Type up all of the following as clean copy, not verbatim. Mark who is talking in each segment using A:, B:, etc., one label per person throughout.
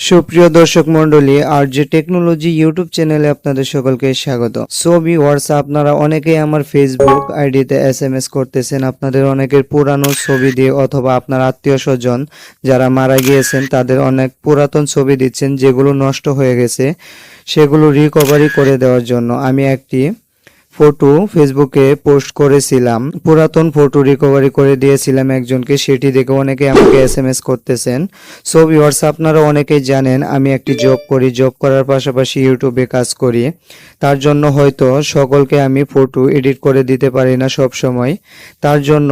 A: সুপ্রিয় দর্শক মণ্ডলী, আরজে টেকনোলজি ইউটিউব চ্যানেলে আপনাদের সকলকে স্বাগত। সো ভিউয়ার্স, আপনারা অনেকেই আমার ফেসবুক আইডিতে এসএমএস করতেছেন আপনাদের অনেকের পুরানো ছবি দিয়ে, অথবা আপনার আত্মীয় স্বজন যারা মারা গিয়েছেন তাদের অনেক পুরাতন ছবি দিচ্ছেন যেগুলো নষ্ট হয়ে গেছে, সেগুলো রিকভারি করে দেওয়ার জন্য আমি একটি ফটো ফেসবুকে পোস্ট করেছিলাম। পুরাতন ফটো রিকভারি করে দিয়েছিলাম একজনকে, সেটি দেখে অনেকে আমাকে এসএমএস করতেছেন। সো ভিউয়ার্স, আপনারা অনেকেই জানেন আমি একটি জব করি, জব করার পাশাপাশি ইউটিউবে কাজ করি। তার জন্য হয়তো সকলকে আমি ফটো এডিট করে দিতে পারি না সব সময়। তার জন্য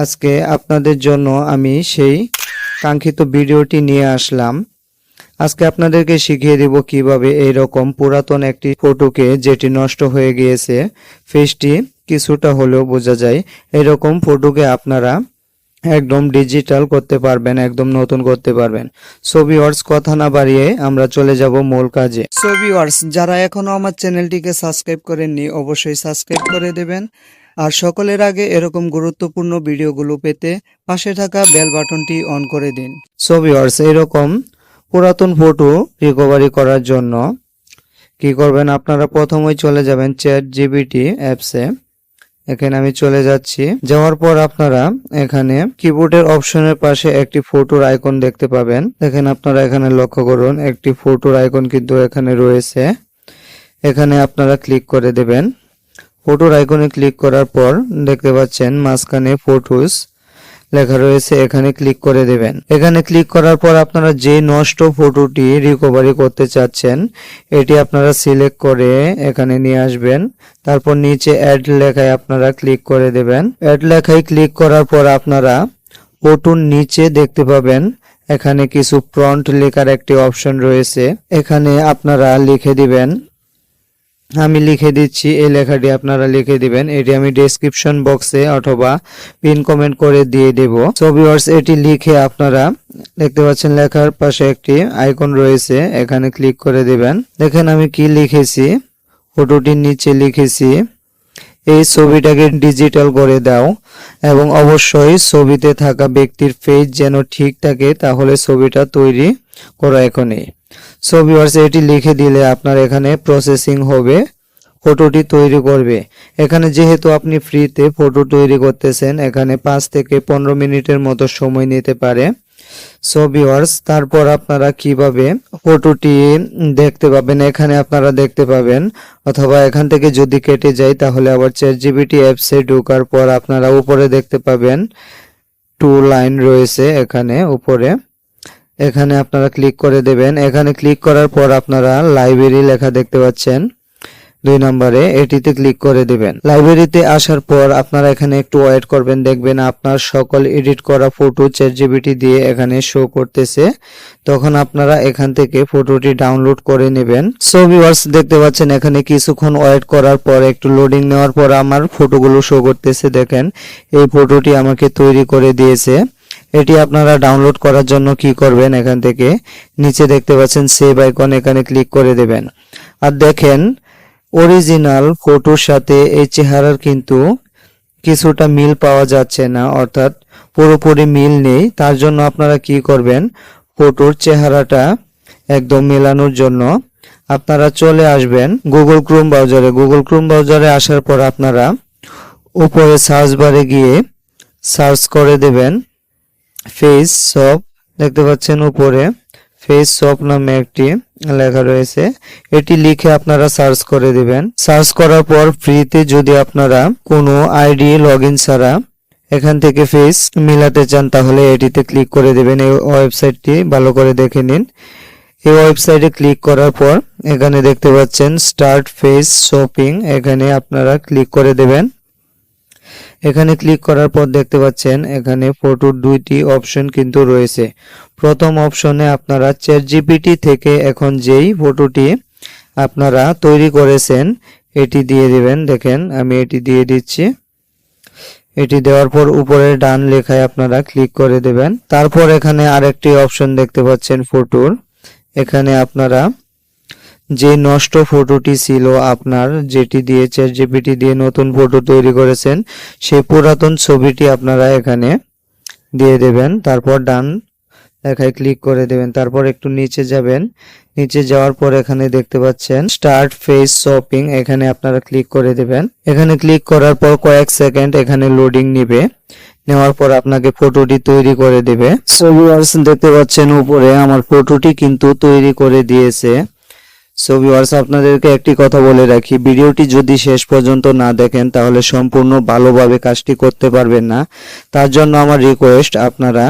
A: আজকে আপনাদের জন্য আমি সেই কাঙ্ক্ষিত ভিডিওটি নিয়ে আসলাম। আজকে আপনাদেরকে শিখিয়ে দেব কিভাবে এইরকম পুরাতন একটি ফটোকে, যেটি নষ্ট হয়ে গিয়েছে, ফেসটি কিছুটা হলেও বোঝা যায়, এরকম ফটোকে আপনারা একদম ডিজিটাল করতে পারবেন, একদম নতুন করতে পারবেন। সো ভিউয়ার্স, কথা না বাড়িয়ে আমরা চলে যাব মূল কাজে। সো ভিউয়ার্স, যারা এখনো আমার চ্যানেলটিকে সাবস্ক্রাইব করেননি অবশ্যই সাবস্ক্রাইব করে দেবেন। আর সকলের আগে এরকম গুরুত্বপূর্ণ ভিডিওগুলো পেতে পাশে থাকা বেল বাটনটি অন করে দিন। সো ভিউয়ার্স, এরকম পুরাতন ফটো রিকভারি করার জন্য কি করবেন, আপনারা প্রথমেই চলে যাবেন ChatGPT অ্যাপসে। এখানে আমি চলে যাচ্ছি। যাওয়ার পর আপনারা এখানে কিবোর্ডের অপশনের পাশে একটি ফটোর আইকন দেখতে পাবেন। দেখেন, আপনারা এখানে লক্ষ্য করুন, একটি ফটোর আইকন কিন্তু এখানে রয়েছে। এখানে আপনারা ক্লিক করে দেবেন। ফটোর আইকনে ক্লিক করার পর দেখতে পাচ্ছেন মাঝখানে ফটোস লেখা রয়েছে, এখানে ক্লিক করে দেবেন। এখানে ক্লিক করার পর আপনারা যে নষ্ট ফটোটি রিকভারি করতে চাচ্ছেন এটি আপনারা সিলেক্ট করে এখানে নিয়ে আসবেন। তারপর নিচে অ্যাড লেখায় আপনারা ক্লিক করে দেবেন। অ্যাড লেখায় ক্লিক করার পর আপনারা ফটোর নিচে দেখতে পাবেন এখানে কিছু প্রম্পট লেখার একটি অপশন রয়েছে, এখানে আপনারা লিখে দিবেন। আমি লিখে দিচ্ছি, এই লেখাটি আপনারা লিখে দিবেন। এটি আমি ডেসক্রিপশন বক্সে অথবা পিন কমেন্ট করে দিয়ে দেব। সো ভিউয়ার্স, এটি লিখে আপনারা দেখতে পাচ্ছেন লেখার পাশে একটি আইকন রয়েছে, এখানে ক্লিক করে দিবেন। দেখেন আমি কি লিখেছি, ফটোটির নিচে লিখেছি, এই ছবিটাকে ডিজিটাল করে দাও এবং অবশ্যই ছবিতে থাকা ব্যক্তির ফেস যেন ঠিক থাকে, তাহলে ছবিটা তৈরি করা এখনই। সো ভিউয়ার্স, এটি লিখে দিলে আপনার এখানে প্রসেসিং হবে, ফটোটি তৈরি করবে। এখানে যেহেতু আপনি ফ্রিতে ফটো তৈরি করতেছেন, এখানে 5 থেকে 15 মিনিটের মতো সময় নিতে পারে। সো ভিউয়ার্স, তারপর আপনারা কিভাবে ফটোটি দেখতে পাবেন এখানে আপনারা দেখতে পাবেন, অথবা এখান থেকে যদি কেটে যায় তাহলে আবার ChatGPT অ্যাপসে ঢোকার পর আপনারা উপরে দেখতে পাবেন 2 লাইন রয়েছে এখানে উপরে, এখানে আপনারা ক্লিক করে দেবেন। এখানে ক্লিক করার পর আপনারা লাইব্রেরি লেখা দেখতে পাচ্ছেন 2 নম্বরে, এটিতে ক্লিক করে দেবেন। লাইব্রেরিতে আসার পর আপনারা এখানে একটু ওয়েট করবেন, দেখবেন আপনার সকল এডিট করা ফটো ChatGPT দিয়ে এখানে শো করতেছে, তখন আপনারা এখান থেকে ফটোটি ডাউনলোড করে নেবেন। সো ভিউয়ার্স, দেখতে পাচ্ছেন এখানে কিছুক্ষণ ওয়েট করার পর, একটু লোডিং নেওয়ার পর আমার ফটোগুলো শো করতেছে। দেখেন, এই ফটোটি আমাকে তৈরি করে দিয়েছে। এটি আপনারা ডাউনলোড করার জন্য কি করবেন, এখান থেকে নিচে দেখতে পাচ্ছেন সেভ আইকন, এখানে ক্লিক করে দেবেন। আর দেখেন, অরিজিনাল ফটোর সাথে এই চেহারার কিন্তু কিছুটা মিল পাওয়া যাচ্ছে না, অর্থাৎ পুরোপুরি মিল নেই। তার জন্য আপনারা কি করবেন, ফটোর চেহারাটা একদম মেলানোর জন্য আপনারা চলে আসবেন গুগল ক্রোম ব্রাউজারে। গুগল ক্রোম ব্রাউজারে আসার পর আপনারা উপরে সার্চ বারে গিয়ে সার্চ করে দেবেন ফেস শপ। দেখতে পাচ্ছেন উপরে ফেস শপ নামে একটি লেখা রয়েছে, এটি লিখে আপনারা সার্চ করে দিবেন। সার্চ করার পর ফ্রিতে যদি আপনারা কোনো আইডি লগইন ছাড়া এখান থেকে ফেস মিলাতে চান তাহলে এটিতে ক্লিক করে দিবেন। এই ওয়েবসাইটটি ভালো করে দেখে নিন। এই ওয়েবসাইটে ক্লিক করার পর এখানে দেখতে পাচ্ছেন স্টার্ট ফেস শপিং, এখানে আপনারা ক্লিক করে দেবেন। এখানে ক্লিক করার পর দেখতে পাচ্ছেন এখানে ফটোর 2টি অপশন কিন্তু রয়েছে। প্রথম অপশনে আপনারা ChatGPT থেকে এখন যেই ফটোটি আপনারা তৈরি করেছেন এটি দিয়ে দিবেন। দেখেন, আমি এটি দিয়ে দিচ্ছি। এটি দেওয়ার পর উপরে ডান লেখায় আপনারা ক্লিক করে দেবেন। তারপর এখানে আরেকটি অপশন দেখতে পাচ্ছেন ফটোর, এখানে আপনারা যে নষ্ট ফটোটি ছিল আপনার, যেটি দিয়ে ChatGPT দিয়ে নতুন ফটো তৈরি করেছেন, সেই পুরাতন ছবিটি আপনারা এখানে দিয়ে দেবেন। তারপর ডান লেখায় ক্লিক করে দেবেন। তারপর একটু নিচে যাবেন, নিচে যাওয়ার পর এখানে দেখতে পাচ্ছেন স্টার্ট ফেস শপিং, এখানে আপনারা ক্লিক করে দেবেন। এখানে ক্লিক করার পর কয়েক সেকেন্ড এখানে লোডিং নিবে, নেওয়ার পর আপনাকে ফটোটি তৈরি করে দেবে। সো ভিউয়ার্স দেখতে পাচ্ছেন উপরে আমার ফটোটি কিন্তু তৈরি করে দিয়েছে। সো ভিউয়ার্স আপনাদেরকে একটি কথা বলে রাখি, ভিডিওটি যদি শেষ পর্যন্ত না দেখেন তাহলে সম্পূর্ণ ভালোভাবে কাজটি করতে পারবেন না। তার জন্য আমার রিকোয়েস্ট, আপনারা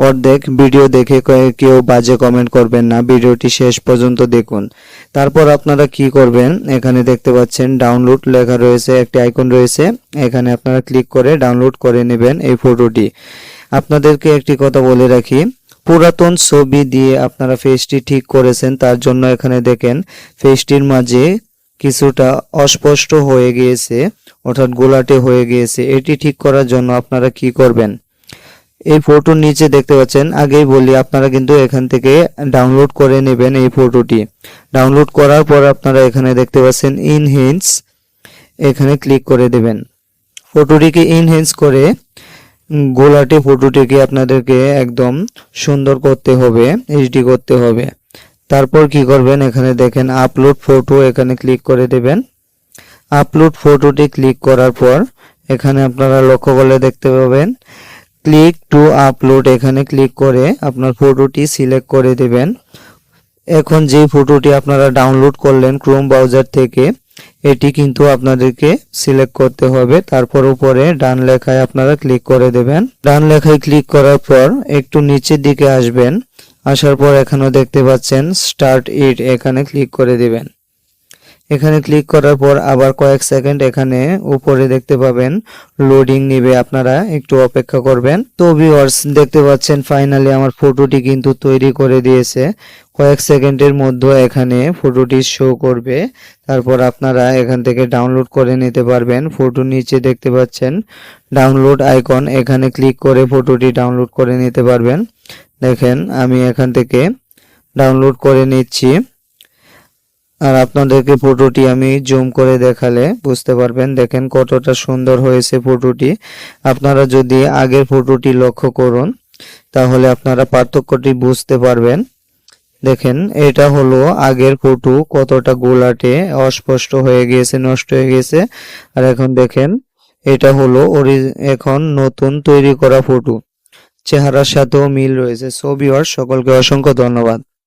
A: অর্ধেক ভিডিও দেখে কেউ বাজে কমেন্ট করবেন না, ভিডিওটি শেষ পর্যন্ত দেখুন। তারপর আপনারা কি করবেন, এখানে দেখতে পাচ্ছেন ডাউনলোড লেখা রয়েছে, একটি আইকন রয়েছে, এখানে আপনারা ক্লিক করে ডাউনলোড করে নেবেন এই ফটোটি। আপনাদেরকে একটি কথা বলে রাখি, পুরাতন ছবি দিয়ে আপনারা ফেসটি ঠিক করেছেন, তার জন্য এখানে দেখেন ফেসটির মাঝে কিছুটা অস্পষ্ট হয়ে গিয়েছে, অর্থাৎ গোলাটে হয়ে গিয়েছে। এটি ঠিক করার জন্য আপনারা কি করবেন, এই ফটোর নিচে দেখতে পাচ্ছেন, আগেই বলি আপনারা কিন্তু এখান থেকে ডাউনলোড করে নেবেন এই ফটোটি। ডাউনলোড করার পর আপনারা এখানে দেখতে পাচ্ছেন ইনহ্যান্স, এখানে ক্লিক করে দেবেন। ফটোটিকে ইনহ্যান্স করে গোলাটে ফটোটিকে আপনাদেরকে একদম সুন্দর করতে হবে, এইচডি করতে হবে। তারপর কি করবেন, এখানে দেখেন আপলোড ফটো, এখানে ক্লিক করে দেবেন। আপলোড ফটোটি ক্লিক করার পর এখানে আপনারা লক্ষ্য করলে দেখতে পাবেন ক্লিক টু আপলোড, এখানে ক্লিক করে আপনার ফটোটি সিলেক্ট করে দেবেন। এখন যে ফটোটি আপনারা ডাউনলোড করলেন ক্রোম ব্রাউজার থেকে, এটি কিন্তু আপনাদেরকে সিলেক্ট করতে হবে। তারপর উপরে ডান লেখায় আপনারা ক্লিক করে দেবেন। ডান লেখায় ক্লিক করার পর একটু নিচের দিকে আসবেন, আসার পর এখানেও দেখতে পাচ্ছেন স্টার্ট ইট, এখানে ক্লিক করে দিবেন। এখানে ক্লিক করার পর আবার কয়েক সেকেন্ড এখানে উপরে দেখতে পাবেন লোডিং নিবে, আপনারা একটু অপেক্ষা করবেন। তো ভিউয়ার্স দেখতে পাচ্ছেন ফাইনালি আমার ফটোটি কিন্তু তৈরি করে দিয়েছে। কয়েক সেকেন্ডের মধ্যে এখানে ফটোটি শো করবে, তারপর আপনারা এখান থেকে ডাউনলোড করে নিতে পারবেন। ফটোর নিচে দেখতে পাচ্ছেন ডাউনলোড আইকন, এখানে ক্লিক করে ফটোটি ডাউনলোড করে নিতে পারবেন। দেখেন আমি এখান থেকে ডাউনলোড করে নিচ্ছি, আর আপনাদেরকে ফটোটি আমি জুম করে দেখালে বুঝতে পারবেন। দেখেন কতটা সুন্দর হয়েছে ফটোটি। আপনারা যদি আগের ফটোটি লক্ষ্য করুন তাহলে আপনারা পার্থক্যটি বুঝতে পারবেন। দেখেন এটা হলো আগের ফটো, কতটা গোলাটে অস্পষ্ট হয়ে গিয়েছে, নষ্ট হয়ে গেছে। আর এখন দেখেন এটা হলো এখন নতুন তৈরি করা ফটো, চেহারার সাথেও মিল রয়েছে। সো ভিউয়ার্স সকলকে অসংখ্য ধন্যবাদ।